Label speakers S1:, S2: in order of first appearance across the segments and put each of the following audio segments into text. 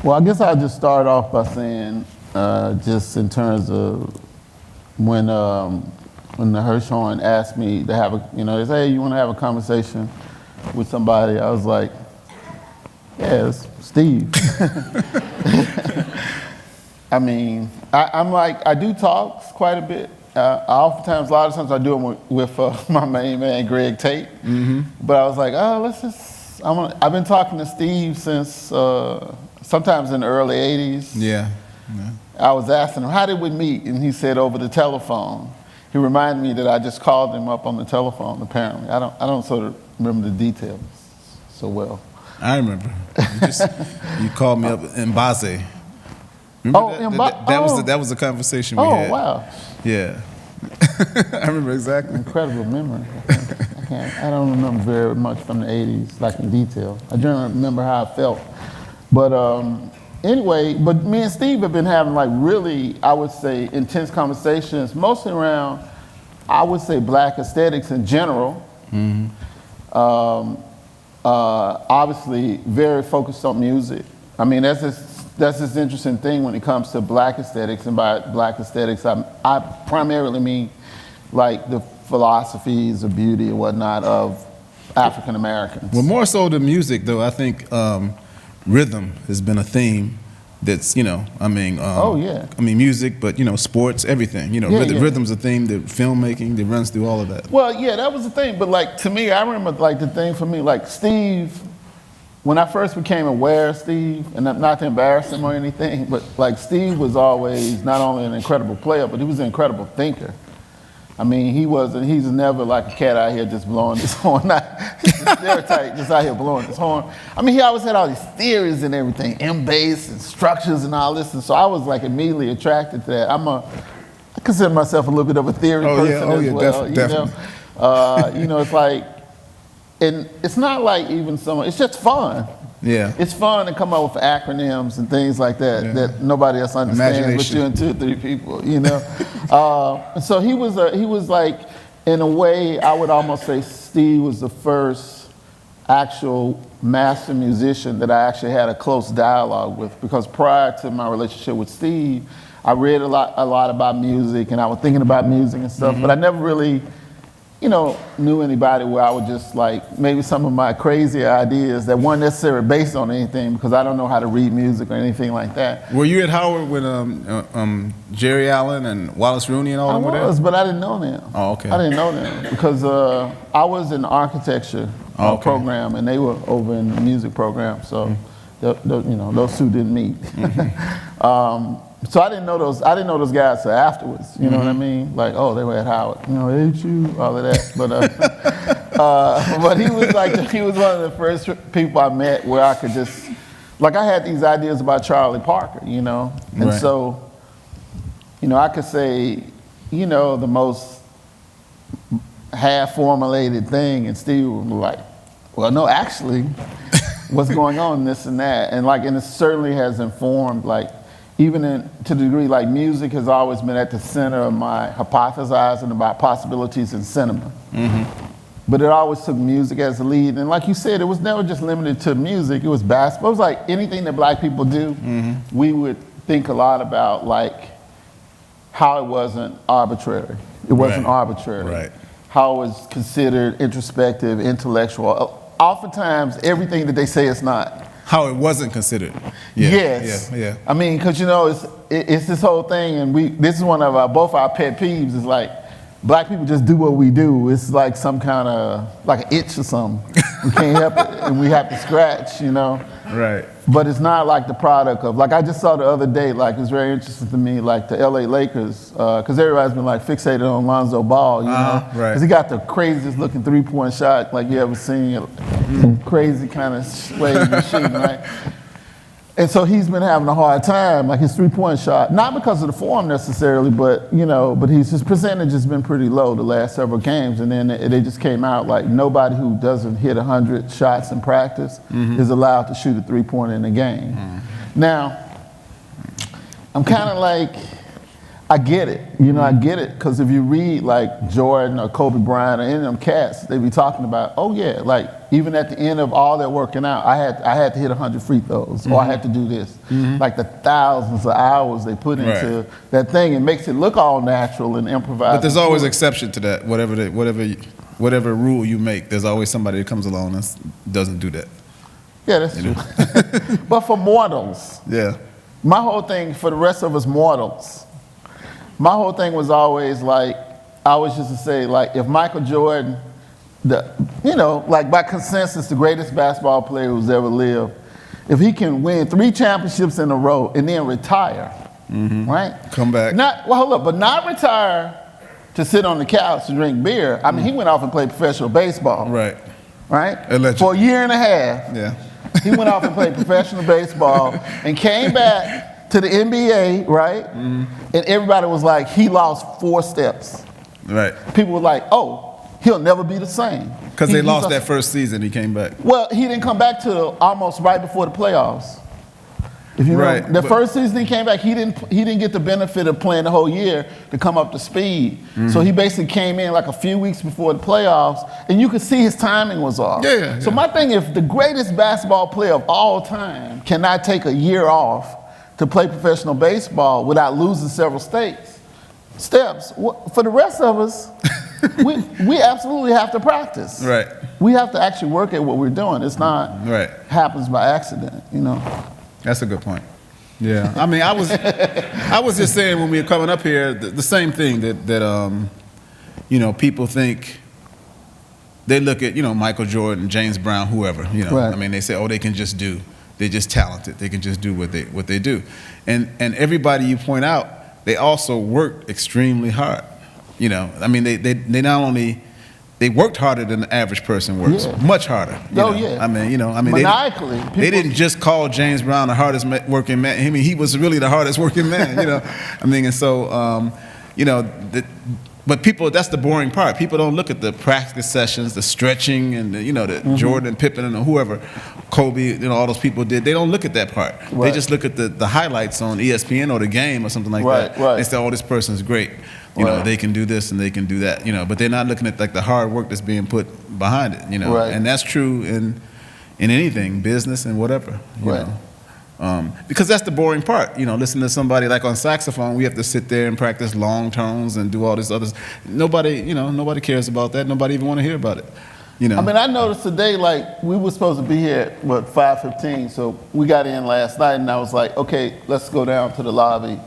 S1: Well, I guess I'll just start off by saying, just in terms of when the Hirshhorn asked me to have they say, hey, you want to have a conversation with somebody? I was like, yeah, it's Steve. I mean, I do talk quite a bit. A lot of times I do them with my main man, Greg Tate. Mm-hmm. But I was like, I've been talking to Steve since sometimes in the early 80s.
S2: Yeah.
S1: I was asking him, how did we meet? And he said, over the telephone. He reminded me that I just called him up on the telephone, apparently. I don't sort of remember the details so well.
S2: I remember. You called me up in Base. That was the conversation we had.
S1: Oh, wow.
S2: Yeah. I remember exactly.
S1: Incredible memory. I don't remember very much from the 80s, like in detail. I don't remember how I felt. But anyway, but me and Steve have been having like really, I would say, intense conversations, mostly around, I would say, black aesthetics in general. Mm-hmm. Obviously, very focused on music. I mean, that's this interesting thing when it comes to black aesthetics, and by black aesthetics, I primarily mean like the philosophies of beauty and whatnot of African Americans.
S2: Well, more so the music, though. I think rhythm has been a theme that's, music, but, sports, everything. Rhythm's a theme, the filmmaking that runs through all of that.
S1: Well, yeah, that was the thing. But, like, to me, I remember, like, the thing for me, like, Steve, when I first became aware of Steve, and not to embarrass him or anything, but, like, Steve was always not only an incredible player, but he was an incredible thinker. I mean, he's never like a cat out here just blowing his horn. He's a stereotype, just out here blowing his horn. I mean, he always had all these theories and everything, M-base and structures and all this. And so I was like immediately attracted to that. I consider myself a little bit of a theory person as well.
S2: Definitely.
S1: It's like, and it's not like even someone, it's just fun.
S2: Yeah.
S1: It's fun to come up with acronyms and things like that that nobody else understands but you and 2 or 3 people, So he was like, in a way, I would almost say Steve was the first actual master musician that I actually had a close dialogue with, because prior to my relationship with Steve, I read a lot about music, and I was thinking about music and stuff, but I never really knew anybody where I would just like maybe some of my crazy ideas that weren't necessarily based on anything, because I don't know how to read music or anything like that.
S2: Were you at Howard when Jerry Allen and Wallace Rooney and all them were there?
S1: I was, but I didn't know them.
S2: Oh, okay.
S1: I didn't know them because I was in the architecture program, and they were over in the music program, so those 2 didn't meet. So I didn't know those guys till afterwards. You know what I mean? Like, oh, they were at Howard. Ain't you? All of that. But he was one of the first people I met where I could just, like, I had these ideas about Charlie Parker, and so, I could say, the most half-formulated thing, and Steve would be like, well, no, actually, what's going on, this and that, and it certainly has informed, like, even to the degree, like, music has always been at the center of my hypothesizing about possibilities in cinema. Mm-hmm. But it always took music as the lead. And like you said, it was never just limited to music. It was basketball. It was like anything that black people do, we would think a lot about, like, how it wasn't arbitrary. It wasn't arbitrary.
S2: Right.
S1: How it was considered introspective, intellectual. Oftentimes, everything that they say is not.
S2: How it wasn't considered.
S1: Yes.
S2: Yeah.
S1: I mean, because it's this whole thing, and this is one of both our pet peeves. Is like black people just do what we do. It's like some kind of like an itch or something. We can't help it, and we have to scratch.
S2: Right.
S1: But it's not like the product of, like, I just saw the other day, like, it's very interesting to me, like the LA Lakers, because everybody's been like fixated on Lonzo Ball,
S2: Right.
S1: Because he got the craziest looking 3-point shot like you ever seen, crazy kind of sway machine, right? And so he's been having a hard time, like his 3-point shot, not because of the form necessarily, but his percentage has been pretty low the last several games. And then they just came out like nobody who doesn't hit 100 shots in practice is allowed to shoot a 3-pointer in a game. Now, I'm kind of like, I get it. I get it, because if you read like Jordan or Kobe Bryant or any of them cats, they be talking about, oh yeah, like even at the end of all their working out, I had to hit 100 free throws, or I had to do this. Like the thousands of hours they put into that thing, it makes it look all natural and improvised.
S2: But there's always exception to that. Whatever rule you make, there's always somebody that comes along and doesn't do that.
S1: Yeah, that's true. But for mortals, my whole thing, for the rest of us mortals, my whole thing was always like, I always used to say, like, if Michael Jordan, like by consensus, the greatest basketball player who's ever lived, if he can win 3 championships in a row and then retire, right?
S2: Come back.
S1: Not retire to sit on the couch and drink beer. I mean, he went off and played professional baseball. Right?
S2: Allegedly.
S1: For a year and a half. He went off and played professional baseball and came back to the NBA, right? And everybody was like, he lost 4 steps. Right. People were like, oh, he'll never be the same.
S2: Because they lost that first season, he came back.
S1: Well, he didn't come back till almost right before the playoffs. If you know, the first season he came back, he didn't get the benefit of playing the whole year to come up to speed. So he basically came in like a few weeks before the playoffs, and you could see his timing was off. So my thing, if the greatest basketball player of all time cannot take a year off to play professional baseball without losing several steps, for the rest of us, we absolutely have to practice. We have to actually work at what we're doing. It's not happens by accident,
S2: That's a good point. Yeah, I mean, I was just saying when we were coming up here, the same thing that people think. They look at Michael Jordan, James Brown, whoever. I mean, they say, oh, they can just do. They're just talented. They can just do what they do, and everybody you point out, they also worked extremely hard. I mean, they not only they worked harder than the average person works, much harder. I mean,
S1: maniacally.
S2: They didn't just call James Brown the hardest working man. I mean, he was really the hardest working man. I mean, and so but people, that's the boring part. People don't look at the practice sessions, the stretching, and the Jordan and Pippen and whoever, Kobe, all those people did. They don't look at that part. They just look at the highlights on ESPN or the game or something like that. They say, oh, this person's great. They can do this and they can do that. But they're not looking at like the hard work that's being put behind it. And that's true in anything, business and whatever. Because that's the boring part. Listen to somebody like on saxophone, we have to sit there and practice long tones and do all this other. Nobody cares about that. Nobody even want to hear about it. I
S1: mean, I noticed today, like, we were supposed to be here at 5:15, so we got in last night, and I was like, okay, let's go down to the lobby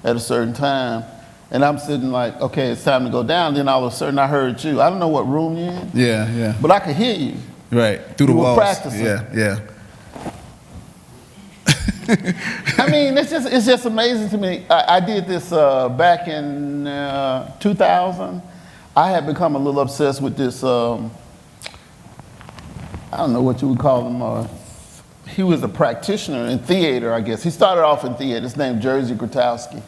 S1: at a certain time. And I'm sitting like, okay, it's time to go down. Then all of a sudden I heard you. I don't know what room you're in.
S2: Yeah.
S1: But I could hear you.
S2: Right, through the walls.
S1: You were practicing.
S2: Yeah.
S1: I mean, it's just amazing to me. I did this back in 2000. I had become a little obsessed with this, I don't know what you would call him. He was a practitioner in theater, I guess. He started off in theater. His name Jerzy Grotowski.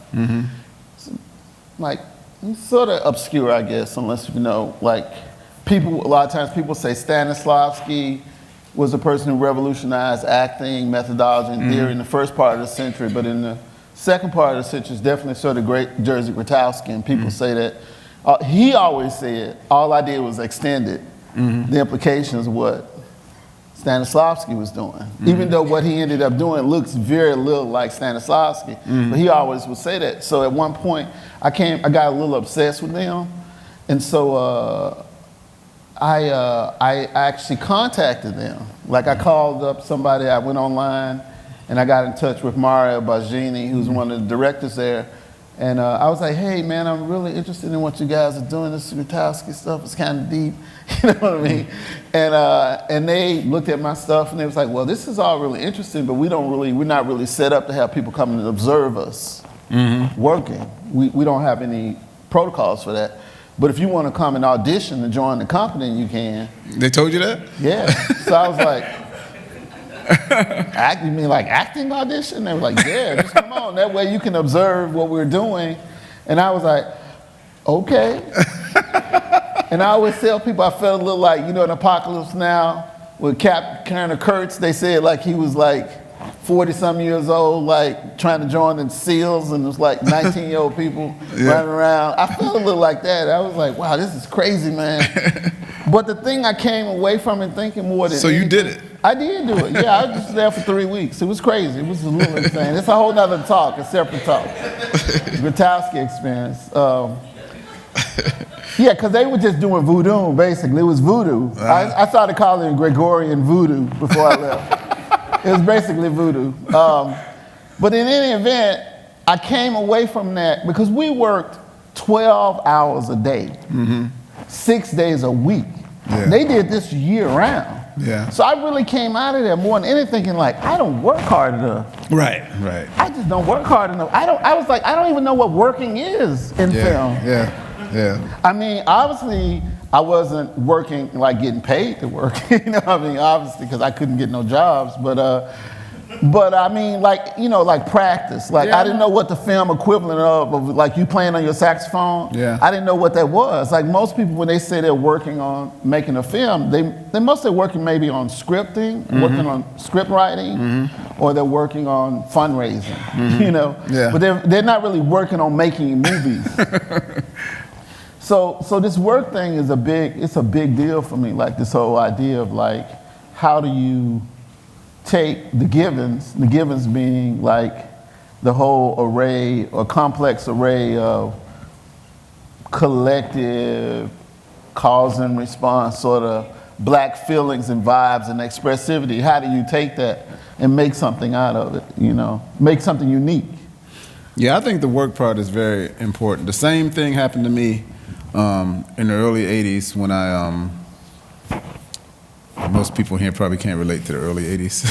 S1: Like, he's sort of obscure, I guess, unless you know. Like, a lot of times people say Stanislavski was the person who revolutionized acting, methodology, and theory in the first part of the century, but in the second part of the century is definitely sort of great Jerzy Grotowski, and people say that. He always said, all I did was extend it. The implications of what Stanislavski was doing. Even though what he ended up doing looks very little like Stanislavski, but he always would say that. So at one point, I got a little obsessed with them, and so I actually contacted them. Like, I called up somebody, I went online, and I got in touch with Mario Baggini, who's one of the directors there. And I was like, hey, man, I'm really interested in what you guys are doing. This Grotowski stuff is kind of deep. You know what I mean? And they looked at my stuff, and they was like, well, this is all really interesting, but we're not really set up to have people come and observe us working. We don't have any protocols for that. But if you want to come and audition and join the company, you can.
S2: They told you that?
S1: Yeah. So I was like, you mean like acting audition? They were like, yeah, just come on. That way you can observe what we're doing. And I was like, okay. And I always tell people I felt a little like, in Apocalypse Now, with Captain Kurtz, they said like he was like 40-some years old, like trying to join the SEALs, and it was like 19-year-old people running around. I felt a little like that. I was like, wow, this is crazy, man. But the thing I came away from it thinking more than
S2: So you did it?
S1: I did do it. Yeah, I was just there for 3 weeks. It was crazy. It was a little insane. It's a whole nother talk, a separate talk. Grotowski experience. Yeah, because they were just doing voodoo, basically. It was voodoo. I started calling it Gregorian voodoo before I left. It was basically voodoo. But in any event, I came away from that because we worked 12 hours a day, 6 days a week. Yeah. They did this year round.
S2: Yeah.
S1: So I really came out of there more than anything thinking like, I don't work hard enough.
S2: Right.
S1: I just don't work hard enough. I was like, I don't even know what working is in film.
S2: Yeah.
S1: I mean, obviously, I wasn't working like getting paid to work. You know what I mean? Obviously, because I couldn't get no jobs. But I mean, like, you know, like practice. Like, I didn't know what the film equivalent of like you playing on your saxophone. Yeah. I didn't know what that was. Like most people, when they say they're working on making a film, they must be working maybe on scripting, working on script writing, or they're working on fundraising. You know. Yeah. But they're not really working on making movies. So this work thing is a big deal for me. Like this whole idea of like, how do you take the givens being like the whole array or complex array of collective cause and response, sort of black feelings and vibes and expressivity. How do you take that and make something out of it, you know, make something unique?
S2: Yeah, I think the work part is very important. The same thing happened to me in the early 80s when most people here probably can't relate to the early 80s,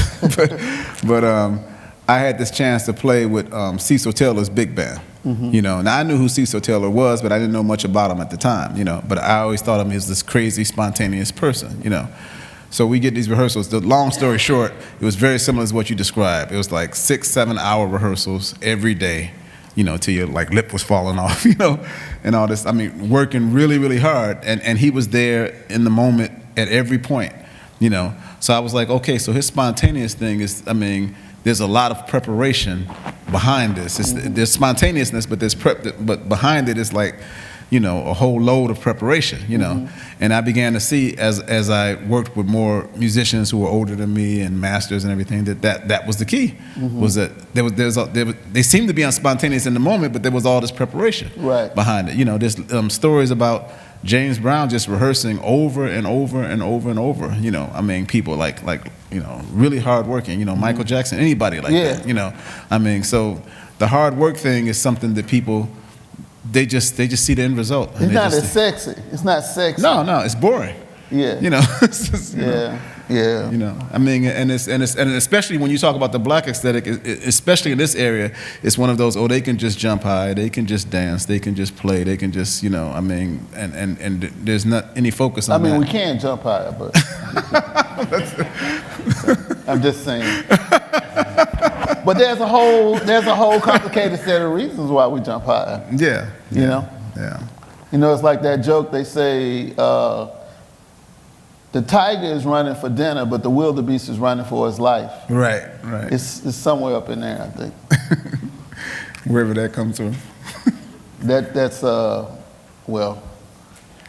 S2: but I had this chance to play with Cecil Taylor's big band. You know, now I knew who Cecil Taylor was, but I didn't know much about him at the time, you know, but I always thought of him as this crazy, spontaneous person, you know. So we get these rehearsals. The long story short, it was very similar to what you described. It was like 6-7 hour rehearsals every day, you know, till your like lip was falling off, you know, and all this. I mean, working really, really hard, and he was there in the moment at every point. You know, so I was like, okay, so his spontaneous thing is, I mean, there's a lot of preparation behind this. There's spontaneousness, but but behind it is like, you know, a whole load of preparation, you know. And I began to see as I worked with more musicians who were older than me and masters and everything that was the key, was that they seemed to be spontaneous in the moment, but there was all this preparation behind it. You know, there's stories about James Brown just rehearsing over and over and over and over. You know, I mean, people like you know, really hardworking. You know, Michael Jackson, anybody like that. You know, I mean, so the hard work thing is something that people they just see the end result.
S1: It's not as sexy. It's not sexy.
S2: No, it's boring.
S1: Yeah.
S2: You know. It's just,
S1: yeah.
S2: You know, I mean, and especially when you talk about the black aesthetic, especially in this area, it's one of those, they can just jump high, they can just dance, they can just play, they can just, you know, I mean, and there's not any focus on that.
S1: I mean, we can jump high, but I'm just saying. But there's a whole complicated set of reasons why we jump high.
S2: Yeah.
S1: You know?
S2: Yeah.
S1: You know, it's like that joke they say, the tiger is running for dinner, but the wildebeest is running for his life.
S2: Right.
S1: It's somewhere up in there, I think.
S2: Wherever that comes from.
S1: That's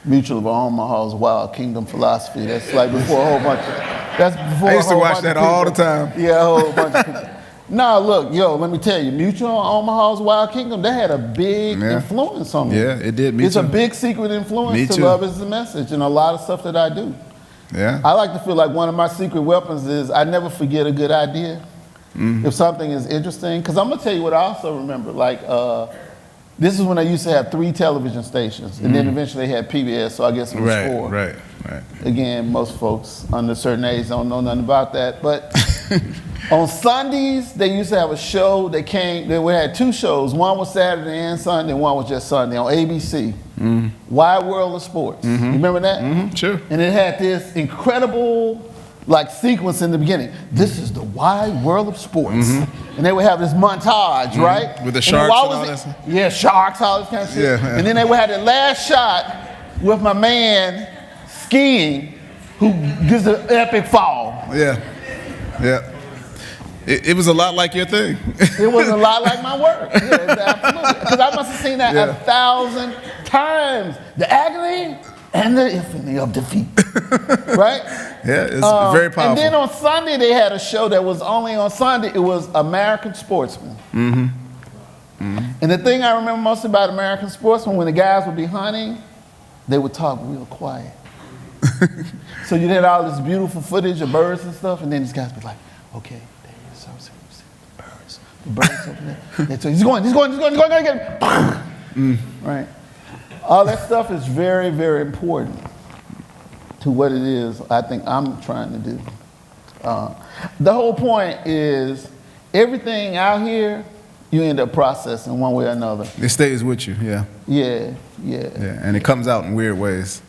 S1: Mutual of Omaha's Wild Kingdom philosophy. That's like before a whole bunch of. That's before.
S2: I used to watch that all the time.
S1: Yeah, a whole bunch of people. Nah, look, let me tell you, Mutual of Omaha's Wild Kingdom, they had a big influence on me.
S2: Yeah, it did.
S1: It's a big secret influence to Love Is the Message and a lot of stuff that I do.
S2: Yeah.
S1: I like to feel like one of my secret weapons is I never forget a good idea. If something is interesting, because I'm gonna tell you what I also remember. Like, this is when I used to have 3 television stations, and then eventually they had PBS, so I guess it was 4. Right. Again, most folks under a certain age don't know nothing about that, but on Sundays they used to have a show. They had 2 shows. One was Saturday and Sunday, and one was just Sunday on ABC. Wide World of Sports. You remember that?
S2: Sure.
S1: And it had this incredible like sequence in the beginning. This is the wide world of sports. And they would have this montage, right?
S2: With the sharks and all that.
S1: Yeah, sharks, all this kind of shit.
S2: Yeah.
S1: And then they would have the last shot with my man skiing who gives an epic fall.
S2: Yeah. It was a lot like your thing.
S1: It was a lot like my work. Yeah, absolutely. Because I must have seen that 1,000 times. The agony and the infamy of defeat. Right?
S2: Yeah, it's very powerful.
S1: And then on Sunday, they had a show that was only on Sunday. It was American Sportsman. Mm-hmm. Mm-hmm. And the thing I remember most about American Sportsman, when the guys would be hunting, they would talk real quiet. So you had all this beautiful footage of birds and stuff, and then these guys would be like, okay, there he is, birds. The birds over there. So he's going to get him. Right? All that stuff is very, very important to what it is I think I'm trying to do. The whole point is everything out here, you end up processing one way or another.
S2: It stays with you, yeah.
S1: Yeah.
S2: And it comes out in weird ways.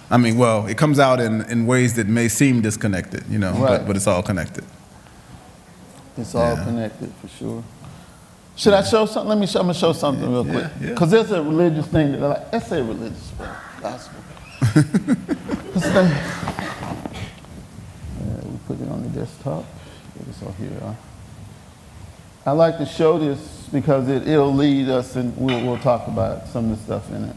S2: I mean, well, it comes out in ways that may seem disconnected, you know,
S1: right.
S2: but it's all connected.
S1: It's all connected, for sure. Should I show something? I'm going to show something real quick. Because there's a religious thing that I like. Let's say religious, gospel. We put it on the desktop. Get this off here. I like to show this because it'll lead us, and we'll talk about some of the stuff in it.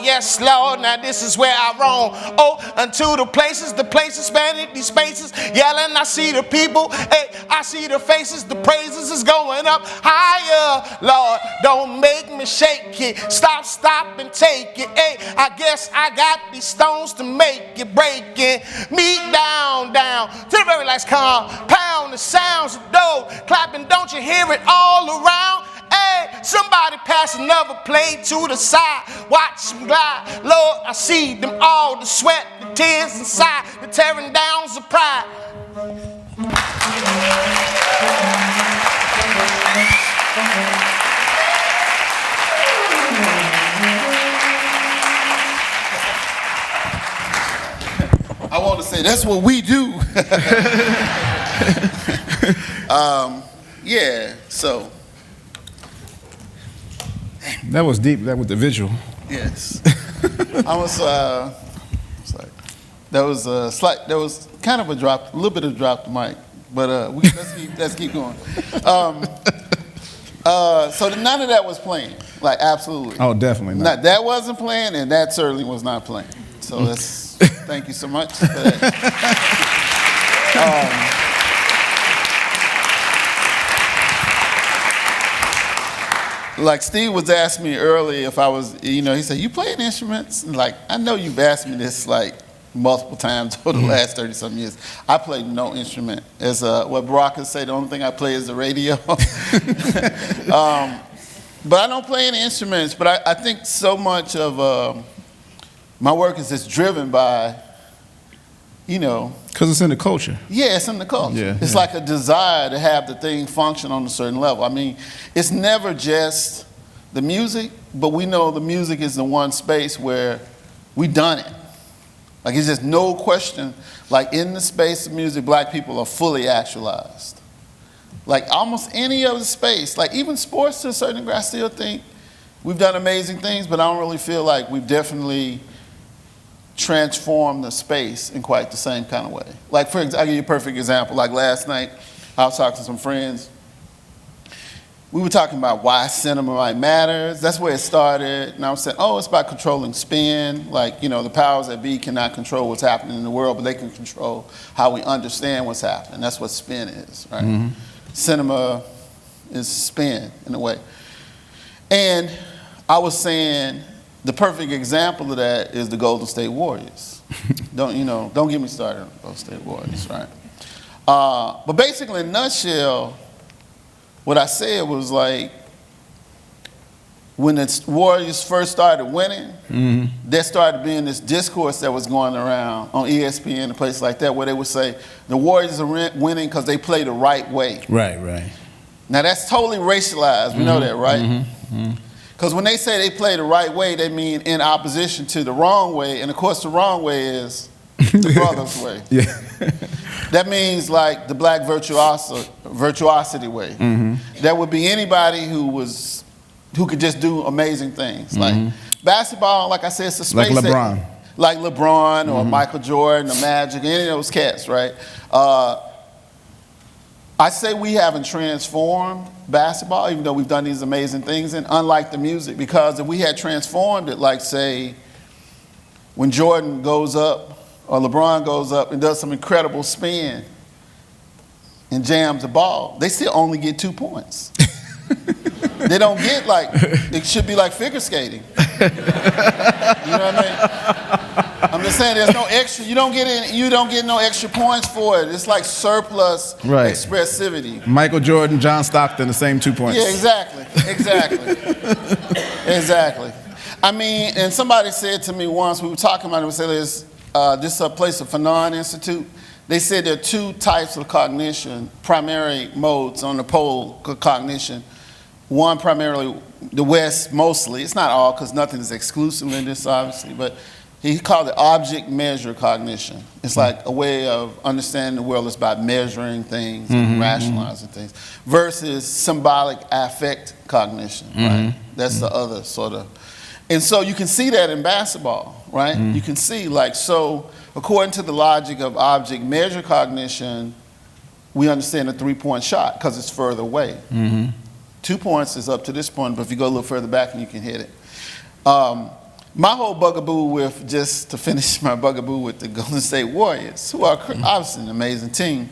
S3: Yes, Lord, now this is where I roam. Oh, unto the places spanning these spaces, yelling, I see the people, hey, I see the faces, the praises is going up higher. Lord, don't make me shake it, stop and take it, hey, I guess I got these stones to make it, break it, me down, to the very last compound, the sounds of dough, clapping, don't you hear it all around? Hey, somebody pass another plate to the side. Watch them glide. Lord, I see them all. The sweat, the tears inside, the tearing downs of pride.
S1: I want to say that's what we do. So.
S2: That was deep. That was the visual.
S1: Yes. I was sorry. That was kind of a little bit of drop the mic, but let's keep going. So none of that was playing, like absolutely.
S2: Oh, definitely not.
S1: That wasn't playing, and that certainly was not playing. So thank you so much for that. Like Steve was asking me earlier if I was, he said, you playing instruments? And like, I know you've asked me this like multiple times over the last 30-something years. I play no instrument. As what Barack would say, the only thing I play is the radio. But I don't play any instruments, but I think so much of my work is just driven by,
S2: because it's in the culture.
S1: Yeah, it's in the culture. It's like a desire to have the thing function on a certain level. I mean, it's never just the music, but we know the music is the one space where we done it. Like, it's just no question. Like, in the space of music, black people are fully actualized. Like, almost any other space, like even sports to a certain degree, I still think we've done amazing things, but I don't really feel like we've definitely transformed the space in quite the same kind of way. Like, for example, I'll give you a perfect example. Like last night, I was talking to some friends. We were talking about why cinema matters. That's where it started. And I was saying, oh, it's about controlling spin. Like, you know, the powers that be cannot control what's happening in the world, but they can control how we understand what's happening. That's what spin is, right? Mm-hmm. Cinema is spin in a way. And I was saying the perfect example of that is the Golden State Warriors. Don't get me started on the Golden State Warriors, right? But basically, in a nutshell, what I said was like, when the Warriors first started winning, mm-hmm. there started being this discourse that was going around on ESPN and places like that, where they would say the Warriors are winning because they play the right way.
S2: Right, right.
S1: Now that's totally racialized. We mm-hmm. know that, right? Mm-hmm. Mm-hmm. Because when they say they play the right way, they mean in opposition to the wrong way. And of course, the wrong way is the brother's way.
S2: Yeah.
S1: That means like the black virtuosity way. Mm-hmm. That would be anybody who could just do amazing things. Mm-hmm. Like basketball, like I said, it's a space.
S2: Like LeBron.
S1: Like LeBron or mm-hmm. Michael Jordan or Magic, any of those cats, right? I say we haven't transformed basketball, even though we've done these amazing things, and unlike the music, because if we had transformed it, like say, when Jordan goes up or LeBron goes up and does some incredible spin and jams the ball, they still only get 2 points. They don't get like, it should be like figure skating. You know what I mean? I'm just saying there's no extra, you don't get no extra points for it. It's like surplus expressivity.
S2: Michael Jordan, John Stockton, the same 2 points.
S1: Yeah, exactly. Exactly. I mean, and somebody said to me once, we were talking about it, we said this is a place, the Fanon Institute. They said there are 2 types of cognition, primary modes on the pole of cognition. One primarily, the West mostly, it's not all because nothing is exclusive in this obviously, but he called it object measure cognition. It's like a way of understanding the world is about measuring things and mm-hmm. rationalizing things versus symbolic affect cognition, mm-hmm. right? That's mm-hmm. the other sort of. And so you can see that in basketball, right? Mm-hmm. You can see like, so according to the logic of object measure cognition, we understand a 3-point shot because it's further away. Mm-hmm. 2 points is up to this point, but if you go a little further back and you can hit it. My whole bugaboo with, just to finish my bugaboo with the Golden State Warriors, who are obviously an amazing team.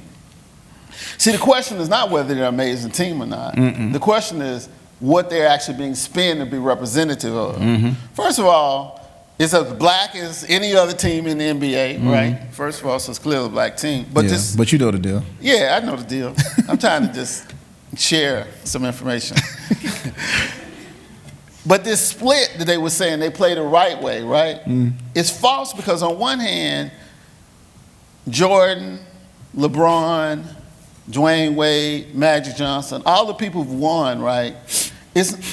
S1: See, the question is not whether they're an amazing team or not. Mm-mm. The question is what they're actually being spun to be representative of. Mm-hmm. First of all, it's as black as any other team in the NBA, mm-hmm. right? First of all, so it's clearly a black team. But
S2: but you know the deal.
S1: Yeah, I know the deal. I'm trying to just share some information. But this split that they were saying they play the right way, right? Mm. It's false because on one hand, Jordan, LeBron, Dwayne Wade, Magic Johnson, all the people who've won, right?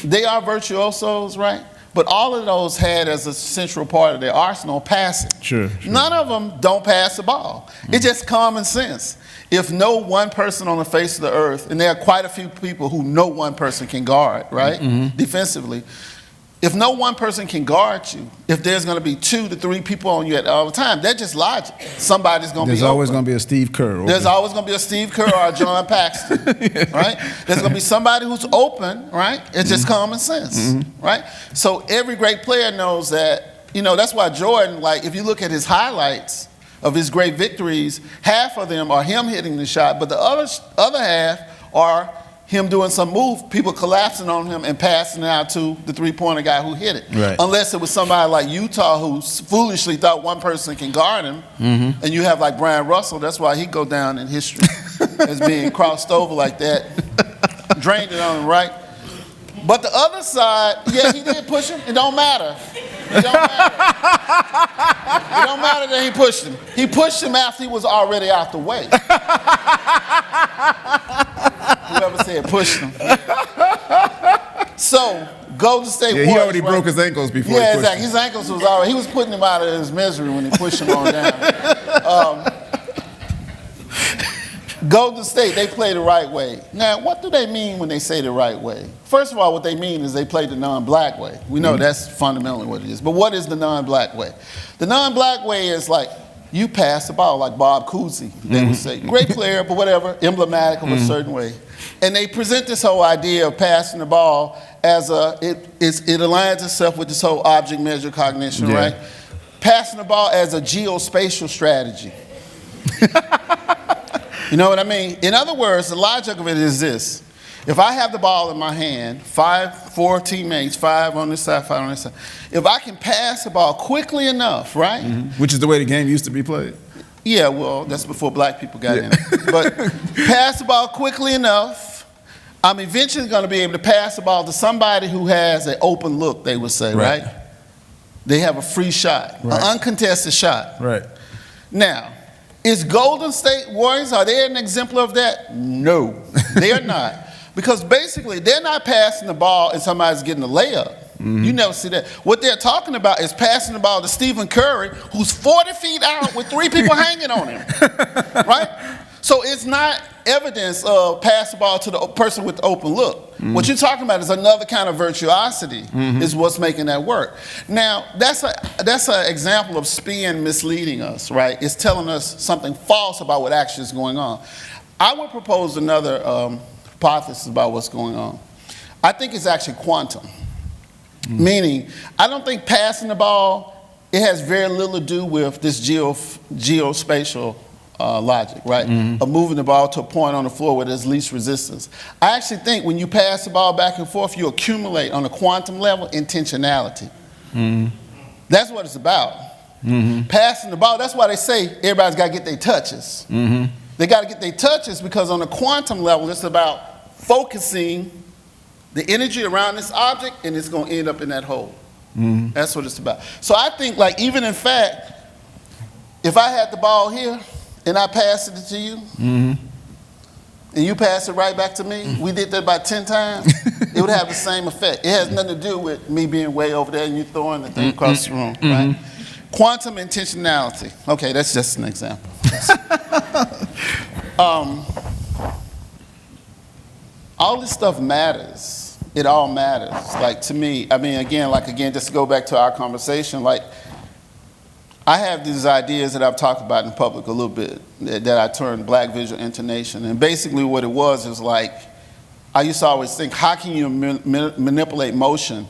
S1: They are virtuosos, right? But all of those had as a central part of their arsenal passing. Sure. None of them don't pass the ball. Mm. It's just common sense. If no one person on the face of the earth, and there are quite a few people who no one person can guard, right, mm-hmm. defensively, if no one person can guard you, if there's going to be 2 to 3 people on you at all the time, that's just logic. Somebody's going to be
S2: There's always going to be a Steve Kerr. Open.
S1: There's always going to be a Steve Kerr or a John Paxson, right? There's going to be somebody who's open, right? It's just mm-hmm. common sense, mm-hmm. right? So every great player knows that, that's why Jordan, like, if you look at his highlights of his great victories, half of them are him hitting the shot, but the other half are him doing some move, people collapsing on him and passing it out to the 3-pointer guy who hit it. Right. Unless it was somebody like Utah who foolishly thought one person can guard him, mm-hmm. and you have like Brian Russell, that's why he go down in history as being crossed over like that, drained it on him, right? But the other side, yeah, he did push him, it don't matter. It don't matter. It don't matter that he pushed him. He pushed him after he was already out the way. Whoever said pushed him. So Golden State
S2: Yeah,
S1: Warriors.
S2: he already broke his ankles before.
S1: Yeah,
S2: he pushed
S1: exactly. His ankles was already. He was putting him out of his misery when he pushed him on down. Golden State, they play the right way. Now, what do they mean when they say the right way? First of all, what they mean is they play the non-black way. We know that's fundamentally what it is. But what is the non-black way? The non-black way is like you pass the ball, like Bob Cousy, they would say. Great player, but whatever, emblematic of a certain way. And they present this whole idea of passing the ball as it aligns itself with this whole object measure cognition, right? Passing the ball as a geospatial strategy. You know what I mean? In other words, the logic of it is this. If I have the ball in my hand, 4 teammates, 5 on this side, 5 on this side. If I can pass the ball quickly enough, right?
S2: Which is the way the game used to be played.
S1: Yeah, well, that's before black people got in it. But pass the ball quickly enough, I'm eventually going to be able to pass the ball to somebody who has an open look, they would say, right? They have a free shot, an uncontested shot.
S2: Right.
S1: Now, is Golden State Warriors, are they an exemplar of that? No, they are not. Because basically, they're not passing the ball and somebody's getting a layup. You never see that. What they're talking about is passing the ball to Stephen Curry, who's 40 feet out with 3 people hanging on him, right? So it's not evidence of pass the ball to the person with the open look. What you're talking about is another kind of virtuosity is what's making that work. Now, that's an example of spin misleading us, right? It's telling us something false about what actually is going on. I would propose another hypothesis about what's going on. I think it's actually quantum. Meaning, I don't think passing the ball, it has very little to do with this geospatial logic, right? Of moving the ball to a point on the floor where there's least resistance. I actually think when you pass the ball back and forth, you accumulate on a quantum level intentionality. That's what it's about. Passing the ball, that's why they say everybody's got to get their touches. They got to get their touches because on a quantum level, it's about focusing the energy around this object and it's going to end up in that hole. That's what it's about. So I think, like, even in fact, if I had the ball here and I passed it to you, and you pass it right back to me, we did that about 10 times, it would have the same effect. It has nothing to do with me being way over there and you throwing the thing across the room, right? Quantum intentionality. Okay, that's just an example. All this stuff matters. It all matters. Like, to me, I mean, again, just to go back to our conversation, like, I have these ideas that I've talked about in public a little bit that I termed black visual intonation. And basically what it was is like, I used to always think, how can you manipulate motion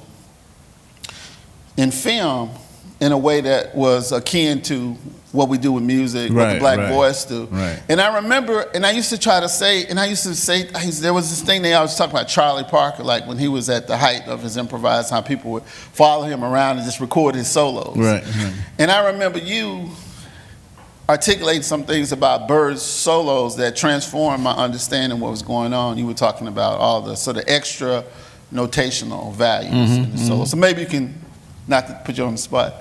S1: in film in a way that was akin to what we do with music, what the black voice do. And I remember, and I used to try to say, there was this thing they always talk about Charlie Parker, like when he was at the height of his improvised, how people would follow him around and just record his solos. And I remember you articulating some things about Bird's solos that transformed my understanding of what was going on. You were talking about all the sort of extra notational values in the solo. So maybe you can, not to put you on the spot,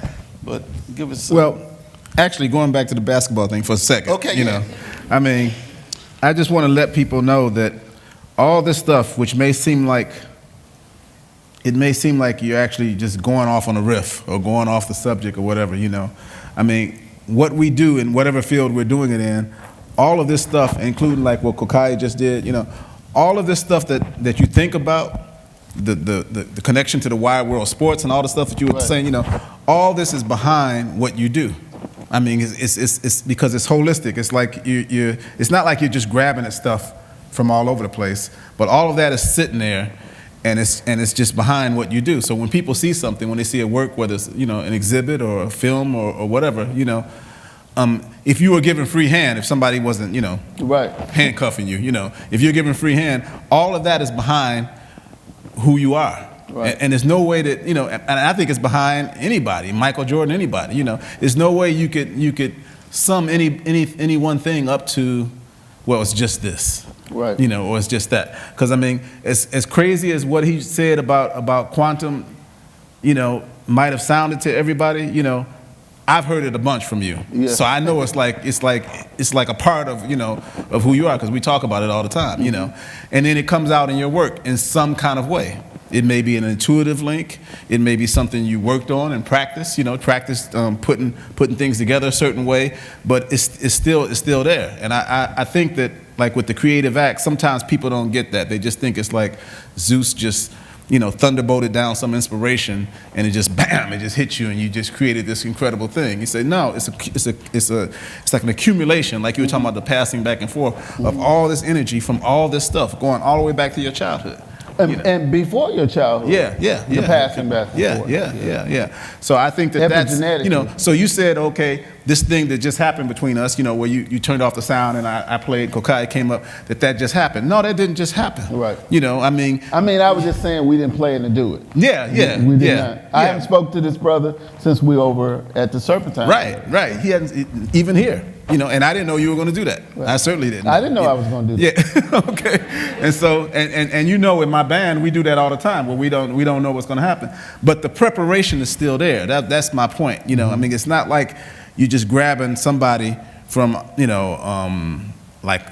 S1: but give us some.
S2: Well, actually, going back to the basketball thing for a second.
S1: Okay,
S2: you know, I mean, I just want to let people know that all this stuff, which may seem like you're actually just going off on a riff or going off the subject or whatever, you know. I mean, what we do in whatever field we're doing it in, all of this stuff, including like what Kokai just did, you know, all of this stuff that you think about, the connection to the wide world of sports and all the stuff that you were saying, you know, all this is behind what you do. I mean, it's because it's holistic. It's like it's not like you're just grabbing at stuff from all over the place, but all of that is sitting there, and it's just behind what you do. So when people see something, when they see a work, whether it's, you know, an exhibit or a film or whatever, you know, if you were given free hand, if somebody wasn't, you know, handcuffing you, you know, if you're given free hand, all of that is behind who you are. And there's no way that, you know, and I think it's behind anybody, Michael Jordan, anybody, you know. There's no way you could sum any one thing up to, well, it's just this, you know, or it's just that. Because I mean, as crazy as what he said about quantum, you know, might have sounded to everybody, you know, I've heard it a bunch from you, so I know it's like a part of, you know, of who you are, because we talk about it all the time, you know, and then it comes out in your work in some kind of way. It may be an intuitive link. It may be something you worked on and practiced. Putting things together a certain way. But it's still there. And I think that, like with the creative act, sometimes people don't get that. They just think it's like Zeus just thunderbolted down some inspiration, and it just bam, it just hit you, and you just created this incredible thing. You say, no, it's like an accumulation, like you were talking about, the passing back and forth of all this energy from all this stuff going all the way back to your childhood.
S1: And before your childhood. The passing back and forth.
S2: Yeah. So I think that's, so you said, okay, this thing that just happened between us, where you turned off the sound and I played, Kokai came up, that just happened. No, that didn't just happen.
S1: Right.
S2: I
S1: was just saying we didn't plan to do it.
S2: We
S1: did not. I haven't spoke to this brother since we were over at the Serpentine.
S2: Right. He hadn't, even here. And I didn't know you were going to do that. Right. I certainly didn't.
S1: I didn't know I was going to do that.
S2: Yeah. Okay. And so, and in my band, we do that all the time, where we don't know what's going to happen. But the preparation is still there. That's my point. It's not like you're just grabbing somebody from, like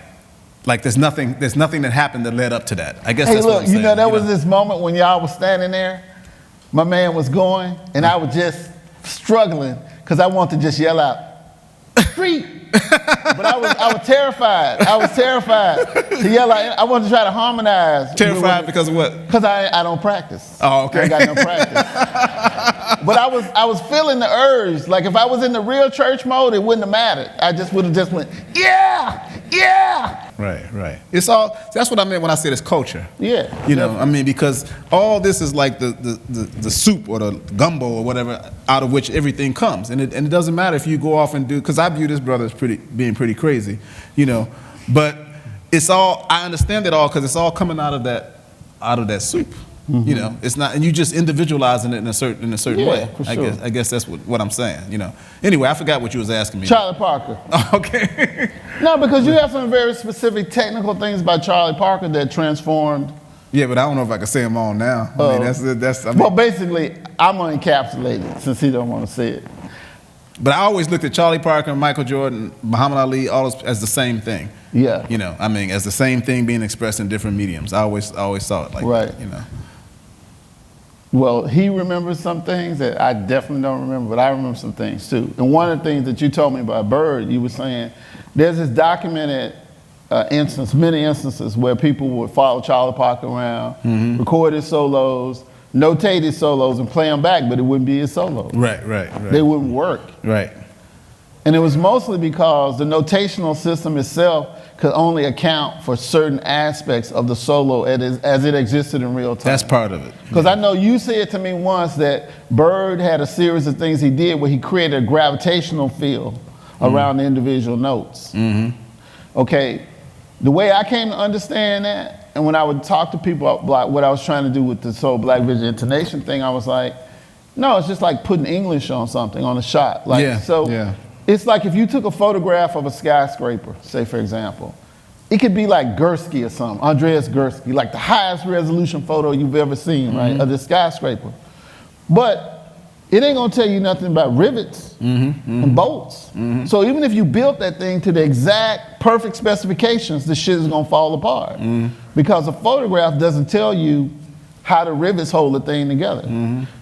S2: there's nothing that happened that led up to that. I guess that's what I'm saying.
S1: There was this moment when y'all was standing there, my man was going, and I was just struggling because I wanted to just yell out, "Street!" But I was terrified. I was terrified to yell out. I wanted to try to harmonize.
S2: Terrified because of what?
S1: Because I don't practice.
S2: Oh, okay.
S1: I got no practice. But I was feeling the urge. Like if I was in the real church mode, it wouldn't have mattered. I just would have just went, yeah.
S2: Right. It's all. That's what I meant when I said it's culture.
S1: Yeah.
S2: Because all this is like the soup or the gumbo or whatever out of which everything comes, and it doesn't matter if you go off and do. Because I view this brother as being pretty crazy, But it's all. I understand it all because it's all coming out of that soup. Mm-hmm. It's not, and you just individualizing it in a certain way.
S1: For sure.
S2: I guess that's what I'm saying. Anyway, I forgot what you was asking me.
S1: Charlie Parker.
S2: Okay.
S1: No, because you have some very specific technical things about Charlie Parker that transformed.
S2: Yeah, but I don't know if I can say them all now.
S1: Well, basically, I'm gonna encapsulate it since he don't want to say it.
S2: But I always looked at Charlie Parker, Michael Jordan, Muhammad Ali, all those as the same thing.
S1: Yeah.
S2: As the same thing being expressed in different mediums. I always saw it like that.
S1: Well, he remembers some things that I definitely don't remember, but I remember some things too. And one of the things that you told me about Bird, you were saying there's this documented many instances where people would follow Charlie Parker around, record his solos, notate his solos, and play them back, but it wouldn't be his solos.
S2: Right.
S1: They wouldn't work.
S2: Right.
S1: And it was mostly because the notational system itself could only account for certain aspects of the solo as it existed in real time.
S2: That's part of it.
S1: Because I know you said to me once that Bird had a series of things he did where he created a gravitational field around the individual notes. Mm-hmm. Okay, the way I came to understand that, and when I would talk to people about what I was trying to do with the Soul Black Vision intonation thing, I was like, no, it's just like putting English on something, on a shot. It's like if you took a photograph of a skyscraper, say for example, it could be like Gursky or something, Andreas Gursky, like the highest resolution photo you've ever seen, right, of the skyscraper. But it ain't gonna tell you nothing about rivets and bolts. Mm-hmm. So even if you built that thing to the exact perfect specifications, the shit is gonna fall apart. Because a photograph doesn't tell you how the rivets hold the thing together.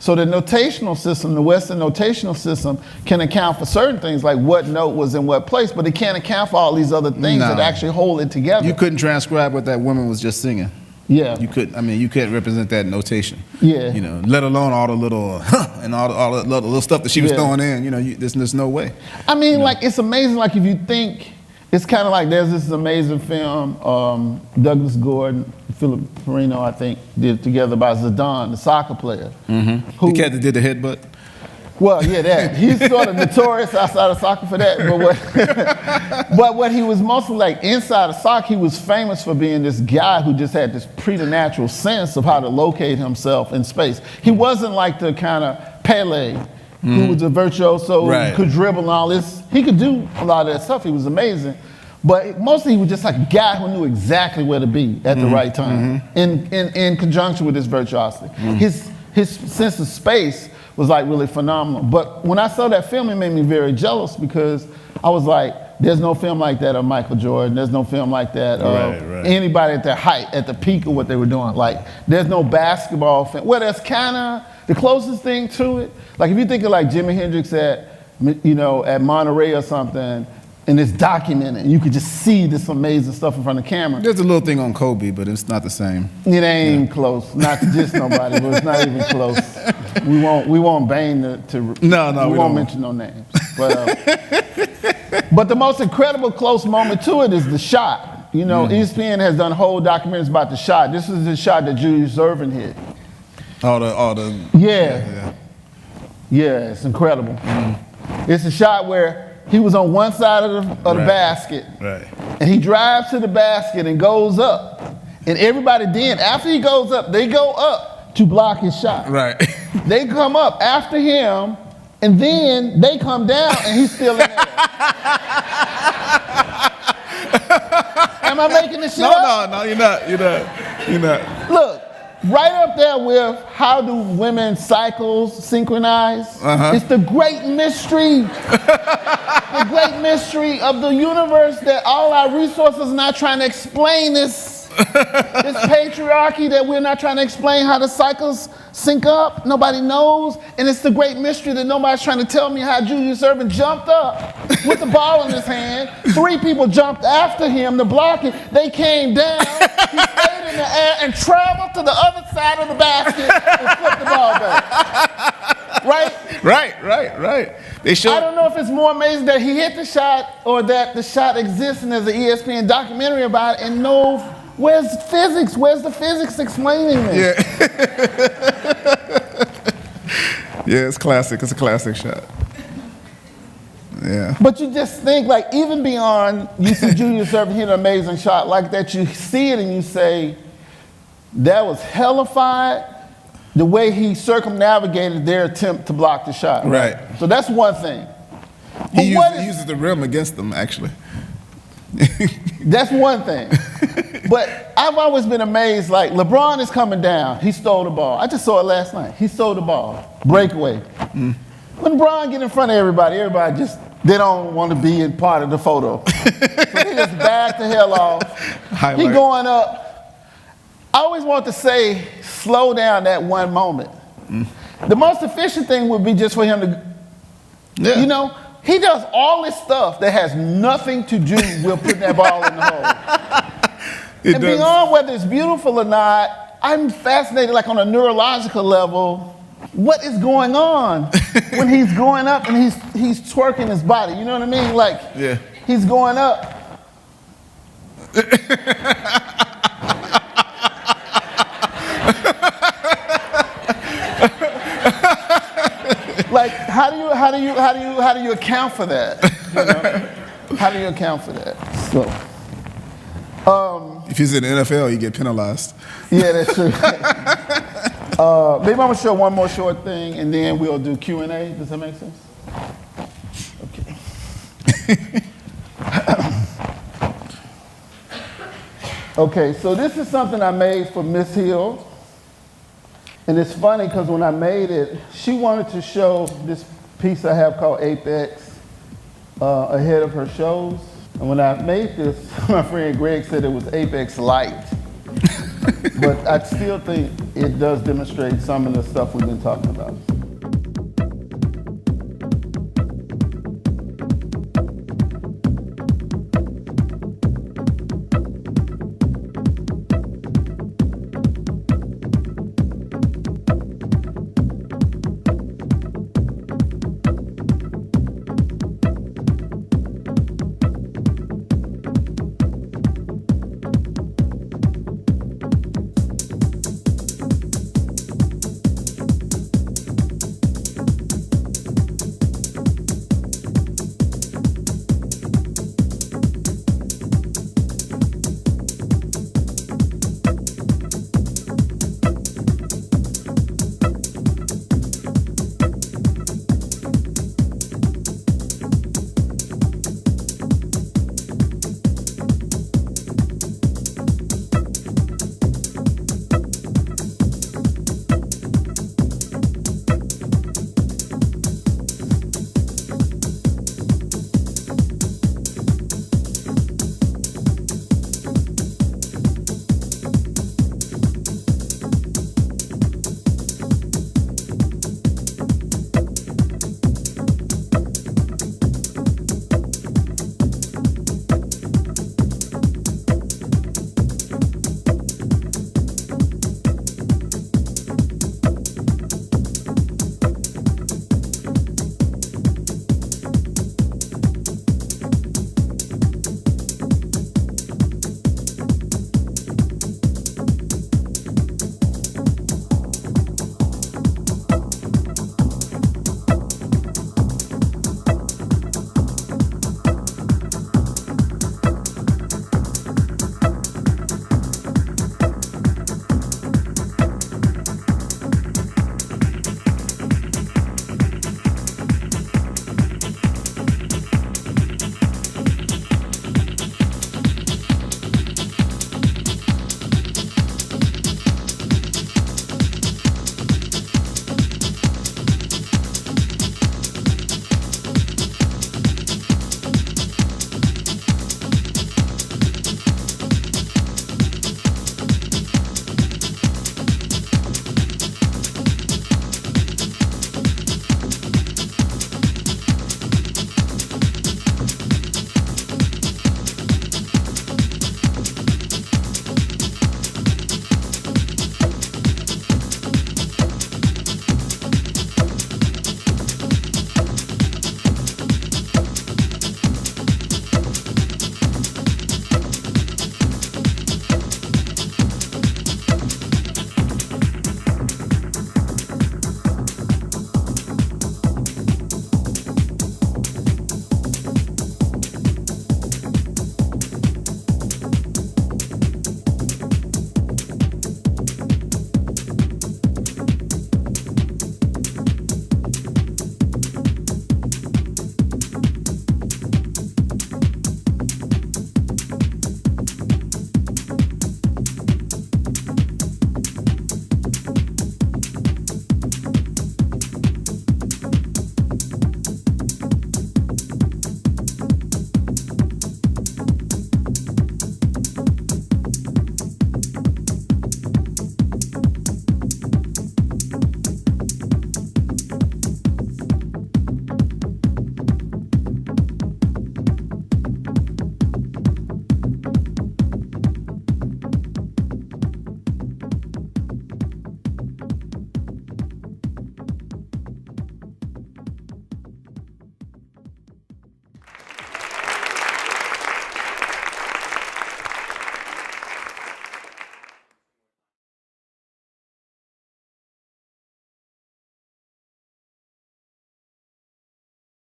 S1: So the notational system, the Western notational system, can account for certain things like what note was in what place, but it can't account for all these other things that actually hold it together.
S2: You couldn't transcribe what that woman was just singing.
S1: Yeah.
S2: You couldn't. You can't represent that in notation.
S1: Yeah.
S2: Let alone all the little and all the little stuff that she was throwing in. There's no way.
S1: It's amazing. Like if you think, it's kind of like there's this amazing film, Douglas Gordon, Philip Perino, I think, did together about Zidane, the soccer player.
S2: The cat that did the headbutt?
S1: Well, yeah, that. He's sort of notorious outside of soccer for that. But what he was mostly like inside of soccer, he was famous for being this guy who just had this preternatural sense of how to locate himself in space. He wasn't like the kind of Pele, who was a virtuoso, could dribble and all this. He could do a lot of that stuff. He was amazing. But mostly he was just like a guy who knew exactly where to be at the right time in conjunction with his virtuosity. His sense of space was like really phenomenal. But when I saw that film, it made me very jealous because I was like, there's no film like that of Michael Jordan. There's no film like that of anybody at their height, at the peak of what they were doing. Like, there's no basketball film. Well, that's kind of the closest thing to it. Like, if you think of like Jimi Hendrix at Monterey or something, and it's documented, and you could just see this amazing stuff in front of the camera.
S2: There's a little thing on Kobe, but it's not the same.
S1: It ain't close. Not to diss nobody, but it's not even close. We won't bang we won't mention no names. But the most incredible close moment to it is the shot. ESPN has done whole documentaries about the shot. This is the shot that Julius Erving hit. Yeah, it's incredible. Mm-hmm. It's a shot where he was on one side of the basket, and he drives to the basket and goes up. And everybody then, after he goes up, they go up to block his shot.
S2: Right.
S1: They come up after him, and then they come down, and he's still in there. Am I making this shit up?
S2: No, you're not.
S1: Look. Right up there with how do women's cycles synchronize? It's the great mystery. The great mystery of the universe that all our resources are not trying to explain this patriarchy that we're not trying to explain how the cycles sync up. Nobody knows. And it's the great mystery that nobody's trying to tell me how Julius Erving jumped up with the ball in his hand. 3 people jumped after him to block it. They came down. He stayed in the air and traveled to the other side of the basket and flipped the ball back. Right?
S2: Right.
S1: I don't know if it's more amazing that he hit the shot or that the shot exists and there's an ESPN documentary about it, and no, where's physics? Where's the physics explaining this?
S2: Yeah, it's classic. It's a classic shot. Yeah.
S1: But you just think, like, even beyond, you see Julius Erving hit an amazing shot like that, you see it and you say, that was hellified, the way he circumnavigated their attempt to block the shot.
S2: Right.
S1: So that's one thing.
S2: He uses the rim against them, actually.
S1: That's one thing. But I've always been amazed, like, LeBron is coming down. He stole the ball. I just saw it last night. He stole the ball. Breakaway. When LeBron get in front of everybody just, they don't want to be in part of the photo. So they just back the hell off. He going up. I always want to say, slow down that one moment. The most efficient thing would be just for him to, he does all this stuff that has nothing to do with putting that ball in the hole. Beyond whether it's beautiful or not, I'm fascinated, like on a neurological level, what is going on when he's going up and he's twerking his body? You know what I mean? Like, he's going up. Like, how do you account for that? How do you account for that? So,
S2: if he's in the NFL, you get penalized.
S1: Yeah, that's true. Maybe I'm gonna show one more short thing, and then we'll do Q&A. Does that make sense? Okay. Okay, so this is something I made for Miss Hill. And it's funny because when I made it, she wanted to show this piece I have called Apex ahead of her shows. And when I made this, my friend Greg said it was Apex Light. But I still think it does demonstrate some of the stuff we've been talking about.